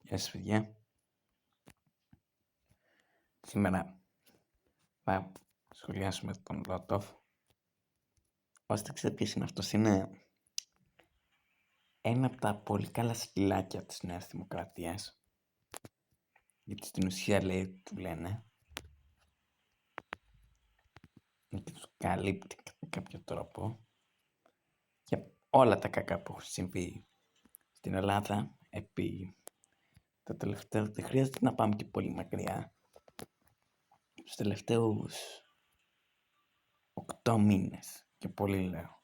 Γεια σας παιδιά. Σήμερα θα σχολιάσουμε τον Λότοφ. Όσοι δεν ξέρετε ποιος είναι αυτός, είναι ένα από τα πολύ καλά σκυλάκια της Νέας Δημοκρατίας. Γιατί στην ουσία λέει, του λένε και τους καλύπτει με κάποιο τρόπο για όλα τα κακά που έχουν συμβεί στην Ελλάδα επί τα τελευταία, δεν χρειάζεται να πάμε και πολύ μακριά, τους τελευταίους 8 μήνες και πολύ λέω.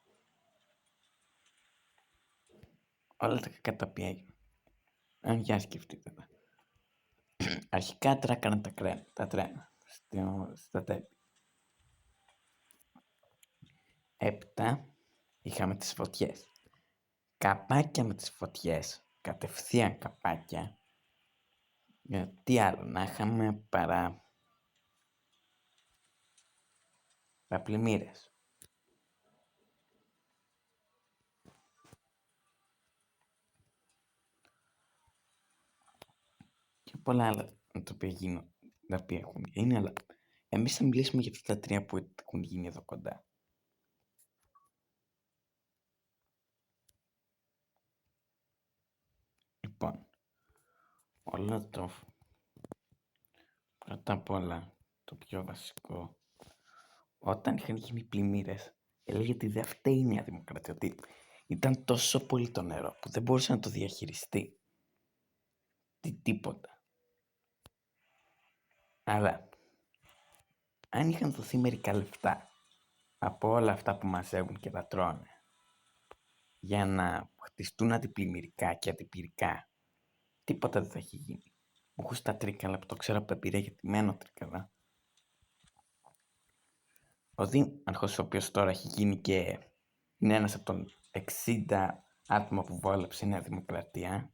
Όλα τα κακά τα οποία έγιναν. Αν για σκεφτείτε τα. Αρχικά τράκαναν τα τρένα στα τέπη. Έπειτα είχαμε τις φωτιές. Καπάκια με τις φωτιές. Κατευθείαν καπάκια. Τι άλλο να είχαμε παρά τα πλημμύρες. Και πολλά άλλα τα οποία έχουν γίνει, αλλά εμείς θα μιλήσουμε για αυτά τα τρία που έχουν γίνει εδώ κοντά. Λοιπόν, όλο το πρώτα απ' όλα το πιο βασικό, όταν είχαν γίνει πλημμύρες, έλεγε ότι δεν φταίει η Νέα Δημοκρατία, ότι ήταν τόσο πολύ το νερό που δεν μπορούσε να το διαχειριστεί. Τίποτα. Αλλά αν είχαν δοθεί μερικά λεφτά από όλα αυτά που μαζεύουν και τα τρώνε για να χτιστούν αντιπλημμυρικά και αντιπυρικά, τίποτα δεν θα έχει γίνει. Μου έχω στα τρίκαλα που το ξέρω από εμπειρία, γιατί μένω τρίκαλα. Ο δήμαρχος, ο οποίος τώρα έχει γίνει και είναι ένας από των 60 άτομα που βόλεψε η Νέα Δημοκρατία,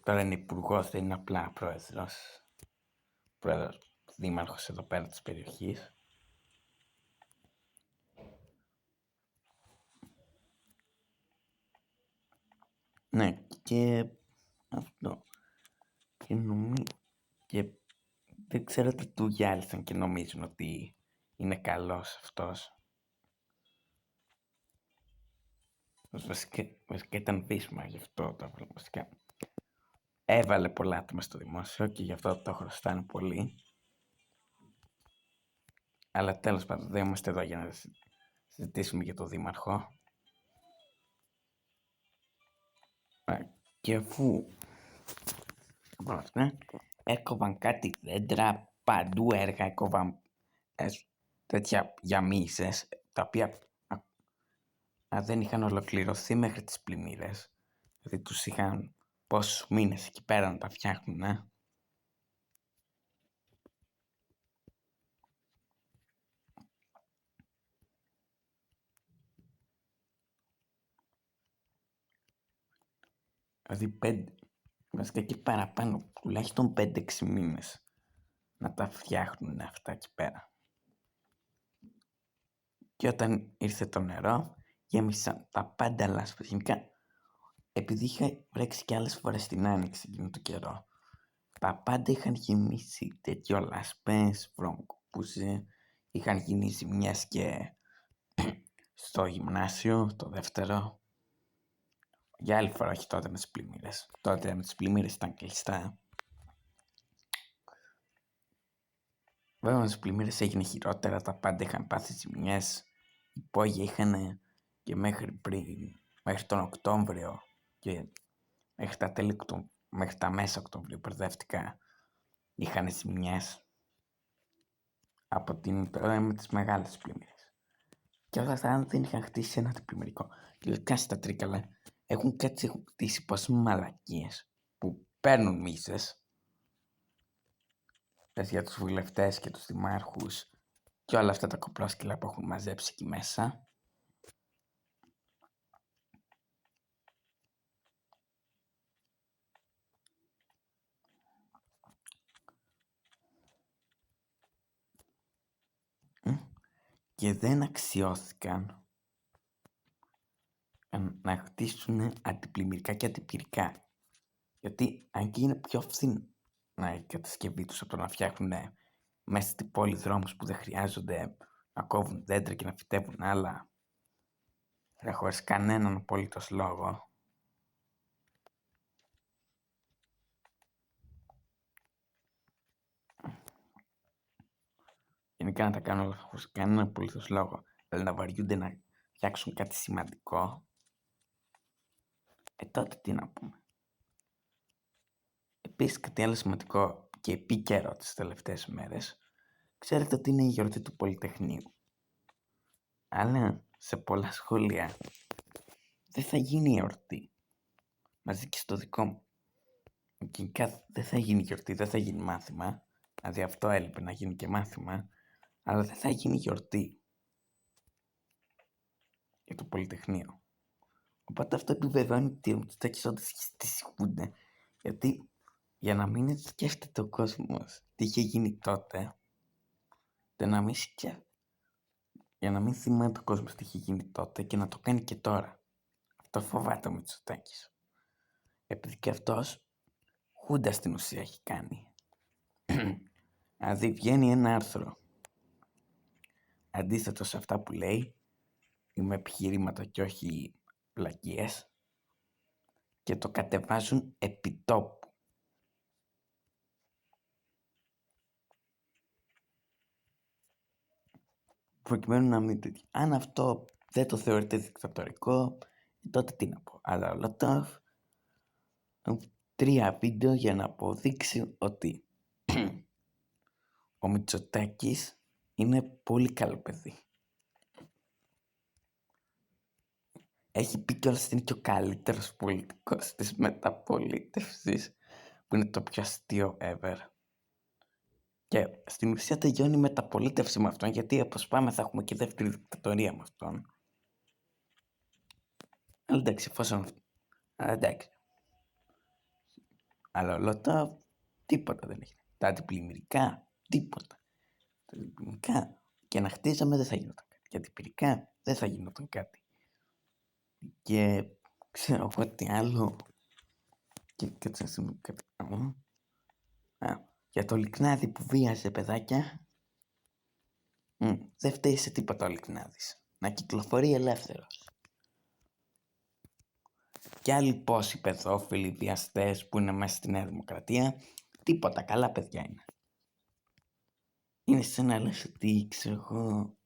τώρα είναι υπουργός, δεν είναι απλά πρόεδρος δήμαρχος εδώ πέρα της περιοχής. Ναι, και αυτό. Και δεν ξέρω τι του γυάλισαν και νομίζουν ότι είναι καλός αυτός. Βασικά ήταν βίσμα, γι' αυτό το έβαλε. Βασικά έβαλε πολλά άτομα στο δημόσιο και γι' αυτό το χρωστάνε πολύ. Αλλά τέλος πάντων, δεν είμαστε εδώ για να συζητήσουμε για το δήμαρχο. Και αφού έκοβαν κάτι δέντρα, παντού έργα έκοβαν τέτοια γιαμίσες, τα οποία δεν είχαν ολοκληρωθεί μέχρι τις πλημμύρες. Δηλαδή τους είχαν πόσους μήνες εκεί πέρα να τα φτιάχνουν. Δηλαδή βασικά και παραπάνω, τουλάχιστον 5-6 μήνες να τα φτιάχνουν αυτά εκεί πέρα. Και όταν ήρθε το νερό, γέμισαν τα πάντα λάσπες. Γενικά, επειδή είχε βρέξει και άλλες φορές την άνοιξη εκείνο το καιρό, τα πάντα είχαν γεμίσει τέτοιο λάσπες, βρωμοκοπούσε, είχαν γίνει ζημιές και στο γυμνάσιο, το δεύτερο. Για άλλη φορά, όχι τότε με τις πλημμύρες. Τότε με τις πλημμύρες ήταν κλειστά. Βέβαια με τις πλημμύρες έγινε χειρότερα, τα πάντα είχαν πάθει ζημιές. Οι υπόγεια είχαν και μέχρι τον Οκτώβριο και μέχρι τα μέσα Οκτωβρίου, μπερδεύτηκα, είχαν ζημιές από με τις μεγάλες πλημμύρες. Και όλα αυτά δεν είχαν χτίσει ένα αντιπλημμυρικό. Και λογικά στα τρίκαλα έχουν χτίσει πόσες μαλακίες που παίρνουν μίσες για τους βουλευτές και τους δημάρχους και όλα αυτά τα κοπλόσκυλα που έχουν μαζέψει εκεί μέσα. Και δεν αξιώθηκαν να χτίσουν αντιπλημμυρικά και αντιπυρικά. Γιατί εκεί είναι πιο φθηνό η κατασκευή τους από το να φτιάχνουν μέσα στην πόλη δρόμους που δεν χρειάζονται να κόβουν δέντρα και να φυτεύουν άλλα χωρίς κανέναν απολύτως λόγο. Γενικά να τα κάνουν όλα χωρίς κανέναν απολύτως λόγο, αλλά να βαριούνται να φτιάξουν κάτι σημαντικό, τότε τι να πούμε. Επίσης κάτι άλλο σημαντικό και επίκαιρο τις τελευταίες μέρες, ξέρετε ότι είναι η γιορτή του Πολυτεχνείου. Αλλά σε πολλά σχολεία δεν θα γίνει γιορτή. Μαζί και στο δικό μου. Γενικά δεν θα γίνει γιορτή, δεν θα γίνει μάθημα. Δηλαδή αυτό έλειπε να γίνει και μάθημα. Αλλά δεν θα γίνει γιορτή για το Πολυτεχνείο. Οπότε αυτό επιβεβαιώνει ότι ο Μητσοτάκης όντως στησιούνται. Γιατί για να μην σκέφτεται ο κόσμος τι είχε γίνει τότε, για να μην θυμάται ο κόσμος τι είχε γίνει τότε και να το κάνει και τώρα. Αυτό φοβάται ο Μητσοτάκης. Επειδή και αυτός χούντα στην ουσία έχει κάνει. Δηλαδή βγαίνει ένα άρθρο αντίθετο σε αυτά που λέει, με επιχειρήματα και όχι πλακίες, και το κατεβάζουν επιτόπου. Προκειμένου να μην τέτοιο. Αν αυτό δεν το θεωρείτε δικτατορικό, τότε τι να πω. Αλλά όλα τα 3 βίντεο για να αποδείξει ότι ο Μητσοτάκης είναι πολύ καλό παιδί. Έχει πει κιόλας ότι είναι και ο καλύτερος πολιτικός της μεταπολίτευσης, που είναι το πιο αστείο ever. Και στην ουσία τελειώνει η μεταπολίτευση με αυτόν, γιατί όπως πάμε θα έχουμε και δεύτερη δικτατορία με αυτόν. Αλλά εντάξει, εφόσον... εντάξει. Αλλά ολότα τίποτα δεν έχει. Τα αντιπλημμυρικά, τίποτα. Τα αντιπλημμυρικά και να χτίζαμε δεν θα γινόταν κάτι. Και αντιπυρικά δεν θα γινόταν κάτι. Και ξέρω εγώ τι άλλο. Και κάτσε να σημαίνει κάτι άλλο. Για το Λικνάδι που βίαζε παιδάκια. Δεν φταίει σε τίποτα ο Λικνάδης. Να κυκλοφορεί ελεύθερος. Και άλλοι πόσοι παιδόφιλοι βιαστές που είναι μέσα στη Νέα Δημοκρατία, τίποτα, καλά παιδιά είναι. Είναι σαν να λες ότι, ξέρω εγώ,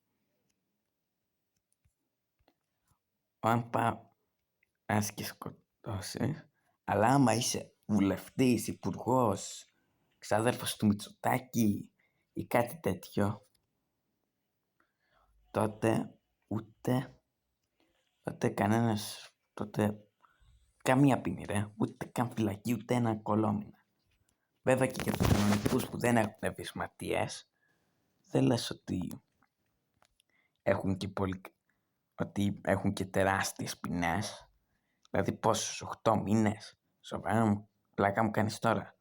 αν πας και σκοτώσεις, αλλά άμα είσαι βουλευτής, υπουργός, ξάδερφος του Μητσοτάκη ή κάτι τέτοιο, τότε καμία ποινή ούτε καν φυλακή, ούτε ένα κολόμινα. Βέβαια και για τους κανονικούς που δεν έχουν ευαισθηματίες, δεν λες ότι έχουν και τεράστιες ποινές. Δηλαδή πόσους, 8 μήνες. Σοβαρά πλάκα μου κάνεις τώρα.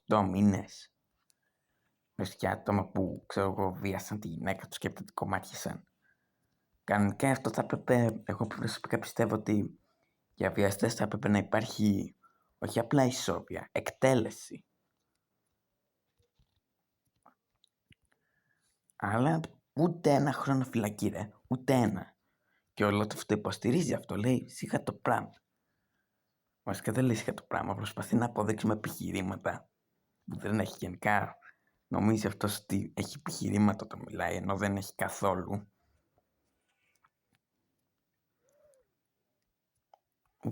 8 μήνες. Λες και άτομα που, ξέρω εγώ, βίασαν τη γυναίκα τους και την κομμάτιασαν. Κανονικά αυτό θα έπρεπε, εγώ προσωπικά πιστεύω ότι για βιαστές θα έπρεπε να υπάρχει όχι απλά ισόβια, εκτέλεση. Αλλά ούτε 1 χρόνο φυλακή ούτε 1. Και όλο αυτό υποστηρίζει αυτό, λέει σιγά το πράγμα. Βασικά δεν λέει σιγά το πράγμα, προσπαθεί να αποδείξει με επιχειρήματα που δεν έχει γενικά. Νομίζει αυτός ότι έχει επιχειρήματα όταν μιλάει, ενώ δεν έχει καθόλου.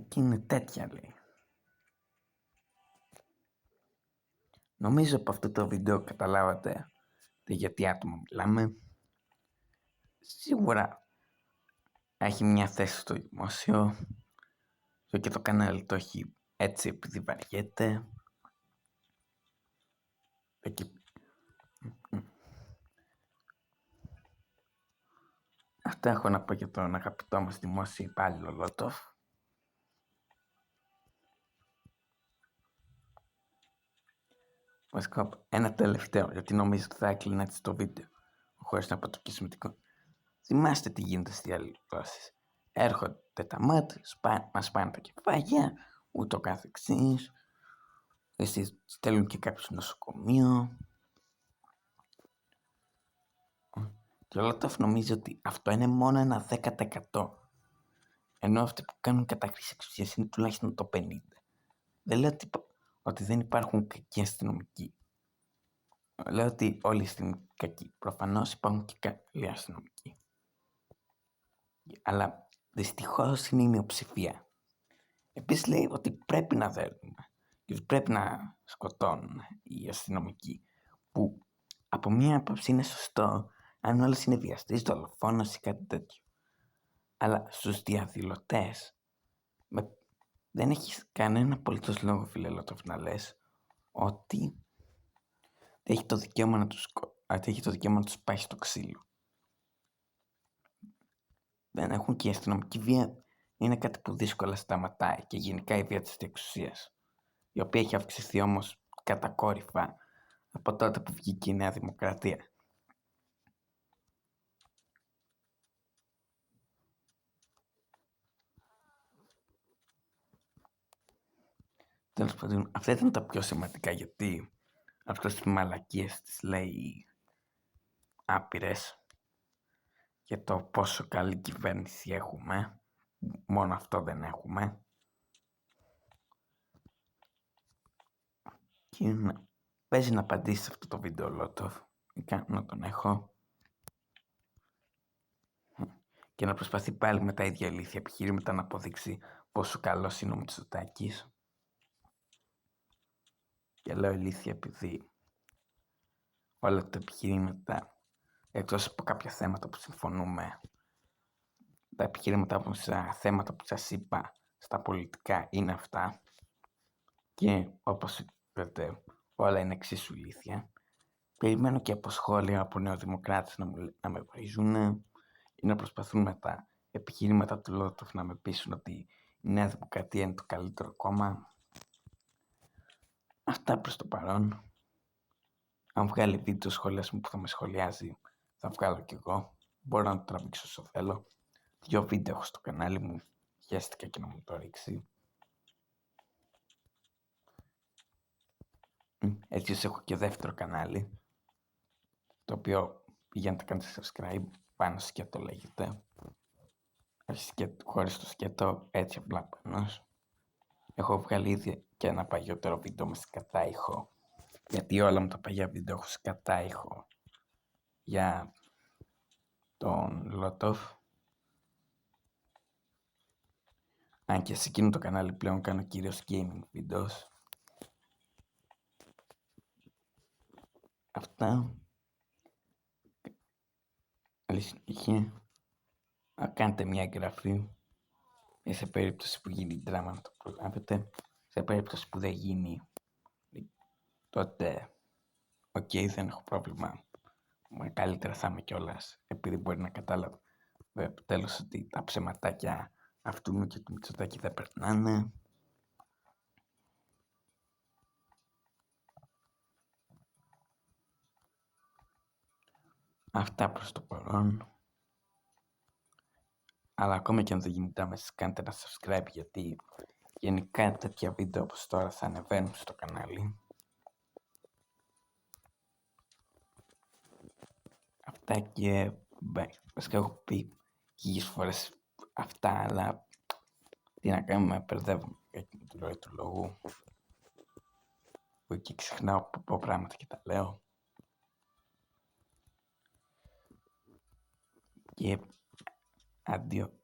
Και είναι τέτοια, λέει. Νομίζω από αυτό το βίντεο καταλάβατε για τι άτομα μιλάμε. Σίγουρα έχει μια θέση στο δημόσιο και το κανάλι το έχει έτσι επειδή βαριέται. Αυτά έχω να πω για τον αγαπητό μας δημόσιο υπάλληλο Λότοφ. Βασικά ένα τελευταίο, γιατί νομίζω ότι θα έκλεινα έτσι το βίντεο χωρίς να πω το πιο σημαντικό. Θυμάστε τι γίνεται στις διαλυτώσεις. Έρχονται τα ΜΑΤ, μας πάνε τα κεφάλια, ούτω καθεξής. Εσύ στέλνουν και κάποιο νοσοκομείο. Και ο Λότοφ νομίζει ότι αυτό είναι μόνο ένα 10%. Ενώ αυτοί που κάνουν κατάχρηση εξουσίας είναι τουλάχιστον το 50%. Δεν λέω ότι δεν υπάρχουν κακοί αστυνομικοί. Λέω ότι όλοι οι αστυνομικοί κακοί. Προφανώς υπάρχουν και καλοί αστυνομικοί. Αλλά δυστυχώς είναι η μειοψηφία. Επίσης λέει ότι πρέπει να δέρνουμε και ότι πρέπει να σκοτώνουν οι αστυνομικοί. Που από μία άποψη είναι σωστό αν όλος είναι βιαστής, δολοφόνος ή κάτι τέτοιο. Αλλά στους διαδηλωτές δεν έχει κανένα απολύτως λόγο, φίλε Λότοφ, να λες ότι έχει το δικαίωμα να τους πάει στο ξύλο. Δεν έχουν και η αστυνομική βία είναι κάτι που δύσκολα σταματάει και γενικά η βία της εξουσίας, η οποία έχει αυξηθεί όμως κατακόρυφα από τότε που βγήκε η Νέα Δημοκρατία. Τέλος πάντων, αυτά ήταν τα πιο σημαντικά, γιατί αυτές τις μαλακίες τις λέει άπειρες για το πόσο καλή κυβέρνηση έχουμε. Μόνο αυτό δεν έχουμε. Και παίζει να απαντήσει σε αυτό το βίντεο, Λότοφ, να τον έχω, και να προσπαθεί πάλι με τα ίδια ηλίθια επιχειρήματα να αποδείξει πόσο καλός είναι ο Μητσοτάκης. Και λέω ηλίθια επειδή όλα τα επιχειρήματα, εκτός από κάποια θέματα που συμφωνούμε, τα επιχειρήματα από τα θέματα που σας είπα στα πολιτικά είναι αυτά. Και όπως είπατε, όλα είναι εξίσου ηλίθια. Περιμένω και από σχόλια από νεοδημοκράτες να με βρίζουν ή να προσπαθούν με τα επιχειρήματα του Λότοφ να με πείσουν ότι η Νέα Δημοκρατία είναι το καλύτερο κόμμα. Αυτά προς το παρόν. Αν βγάλει βίντεο σχολιασμού που θα με σχολιάζει, θα βγάλω κι εγώ. Μπορώ να το τραβήξω όσο θέλω. 2 βίντεο έχω στο κανάλι μου. Χαίστηκα και να μου το ρίξει. Έτσι έχω και δεύτερο κανάλι, το οποίο πηγαίνετε κάνετε subscribe, πάνω σκέτο λέγεται. Χωρίς το σκέτο, έτσι απλά πάνω. Έχω βγάλει ήδη και ένα παλιότερο βίντεο με σκατά ήχο, γιατί όλα μου τα παλιά βίντεο έχω σκατά ήχο για τον Λότοφ. Αν και σε εκείνο το κανάλι πλέον κάνω κυρίως gaming videos. Αυτά. Καλή συνέχεια. Κάντε μια εγγραφή. Σε περίπτωση που γίνει δράμα να το προλάβετε. Σε περίπτωση που δεν γίνει, τότε δεν έχω πρόβλημα. Μα καλύτερα θα είμαι κιόλας, επειδή μπορεί να κατάλαβα τέλος ότι τα ψεματάκια αυτού και του Μητσοτάκη δεν περνάνε. Αυτά προς το παρόν. Αλλά ακόμα και αν δεν γίνεται άμεσα, κάντε ένα subscribe, γιατί γενικά τέτοια βίντεο όπως τώρα θα ανεβαίνουν στο κανάλι. Αυτά και βασικά έχω πει χίλιες φορές αυτά, αλλά τι να κάνουμε, μπερδεύομαι με τη ροή του λόγου. Που εκεί ξεχνάω από πράγματα και τα λέω. Και αντίο.